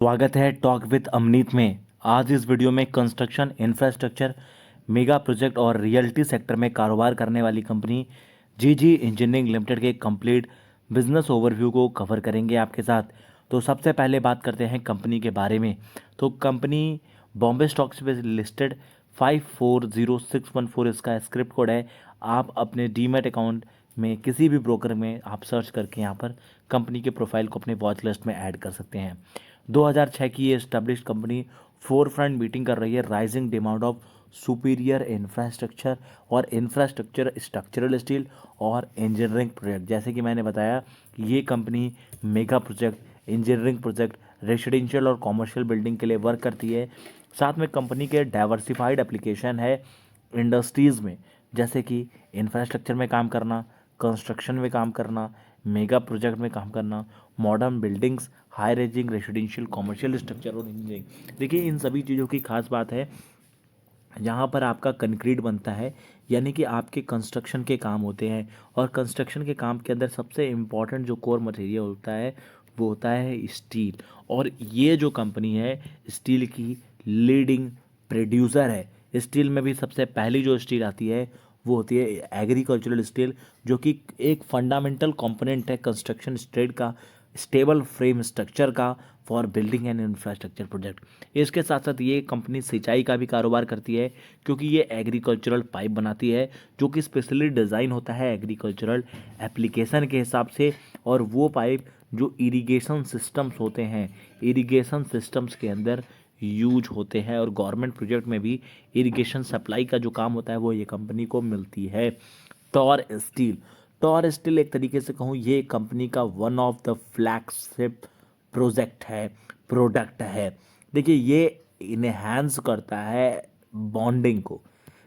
स्वागत है talk with Amneet में। आज इस वीडियो में कंस्ट्रक्शन इंफ्रास्ट्रक्चर मेगा प्रोजेक्ट और रियल्टी सेक्टर में कारोबार करने वाली कंपनी जीजी इंजीनियरिंग लिमिटेड के कंप्लीट बिजनेस ओवरव्यू को कवर करेंगे आपके साथ। तो सबसे पहले बात करते हैं कंपनी के बारे में। तो कंपनी बॉम्बे स्टॉक्स पे लिस्टेड 540614 इसका स्क्रिप्ट कोड है। आप अपने डीमैट अकाउंट में किसी भी ब्रोकर में आप सर्च करके यहाँ पर कंपनी के प्रोफाइल को अपने वॉच लिस्ट में ऐड कर सकते हैं। 2006 की ये establish company four front meeting कर रही है rising demand of superior infrastructure और इंफ्रास्ट्रक्चर स्ट्रक्चरल स्टील और इंजीनियरिंग प्रोजेक्ट। जैसे कि मैंने बताया ये company mega project, engineering project, residential और कॉमर्शियल बिल्डिंग के लिए वर्क करती है। साथ में कंपनी के डाइवर्सिफाइड एप्लीकेशन है इंडस्ट्रीज़ में, जैसे कि इंफ्रास्ट्रक्चर में काम करना, कंस्ट्रक्शन में काम करना, मेगा प्रोजेक्ट में काम करना, modern buildings, high raising residential, commercial structure और इंजीनियरिंग। देखिए इन सभी चीज़ों की खास बात है यहाँ पर आपका कंक्रीट बनता है, यानी कि आपके कंस्ट्रक्शन के काम होते हैं। और कंस्ट्रक्शन के काम के अंदर सबसे इम्पॉर्टेंट जो कोर मटेरियल होता है वो होता है स्टील। और ये जो कंपनी है स्टील की लीडिंग प्रोड्यूसर है। स्टील में भी सबसे पहली जो स्टील आती है वो होती है एग्रीकल्चरल स्टील, जो कि एक फंडामेंटल कंपोनेंट है कंस्ट्रक्शन स्ट्रेट का, स्टेबल फ्रेम स्ट्रक्चर का, for building and infrastructure project. इसके साथ साथ ये कंपनी सिंचाई का भी कारोबार करती है, क्योंकि ये एग्रीकल्चरल पाइप बनाती है जो कि स्पेशली डिज़ाइन होता है एग्रीकल्चरल एप्लीकेशन के हिसाब से। और वो पाइप जो इरिगेशन सिस्टम्स होते हैं, इरिगेशन सिस्टम्स के अंदर यूज होते हैं। और गवर्नमेंट प्रोजेक्ट में भी इरिगेशन सप्लाई का जो काम होता है वो ये कंपनी को मिलती है। टॉर स्टील, टॉर स्टील एक तरीके से कहूँ ये कंपनी का one of the flagship product है। देखिए ये इन्हेंस करता है बॉन्डिंग को।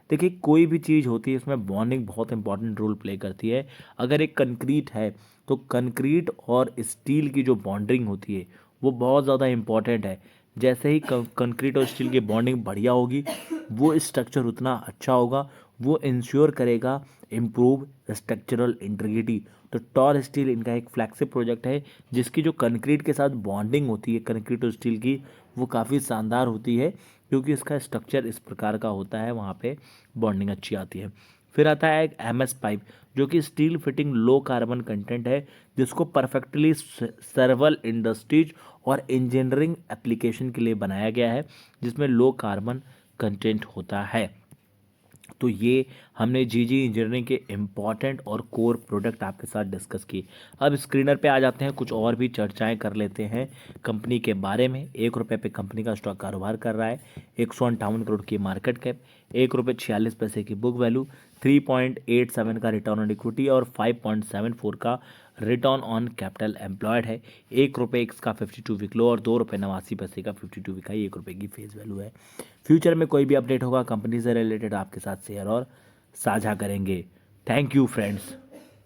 देखिए कोई भी चीज़ होती है इसमें बॉन्डिंग बहुत इंपॉर्टेंट रोल प्ले करती है। अगर एक कंक्रीट है तो कंक्रीट और स्टील की जो बॉन्डिंग होती है वो बहुत ज़्यादा इंपॉर्टेंट है। जैसे ही कंक्रीट और स्टील की बॉन्डिंग बढ़िया होगी वो स्ट्रक्चर उतना अच्छा होगा, वो इंश्योर करेगा इम्प्रूव स्ट्रक्चरल इंटीग्रिटी। तो टॉर स्टील इनका एक फ्लैगशिप प्रोजेक्ट है जिसकी जो कंक्रीट के साथ बॉन्डिंग होती है कंक्रीट और स्टील की वो काफ़ी शानदार होती है, क्योंकि इसका स्ट्रक्चर इस प्रकार का होता है, वहाँ पे बॉन्डिंग अच्छी आती है। फिर आता है एक एमएस पाइप, जो कि steel fitting low carbon content है, जिसको परफेक्टली सर्वल इंडस्ट्रीज और इंजीनियरिंग एप्लीकेशन के लिए बनाया गया है, जिसमें लो कार्बन कंटेंट होता है। तो ये हमने जीजी इंजीनियरिंग के इम्पॉर्टेंट और कोर प्रोडक्ट आपके साथ डिस्कस किए। अब स्क्रीनर पे आ जाते हैं, कुछ और भी चर्चाएं कर लेते हैं कंपनी के बारे में। 1 रुपये पे कंपनी का स्टॉक कारोबार कर रहा है, 158 करोड़ की मार्केट कैप, 1 रुपये 46 पैसे की बुक वैल्यू, 3.87 का रिटर्न ऑन इक्विटी और 5.74 का रिटर्न ऑन कैपिटल एम्प्लॉयड है। 1 रुपये इसका 52 वीक लो और 2 रुपये 89 पैसे का 52 वीक हाई, 1 रुपये की फेस वैल्यू है। फ्यूचर में कोई भी अपडेट होगा कंपनी से रिलेटेड आपके साथ शेयर और साझा करेंगे। Thank you friends.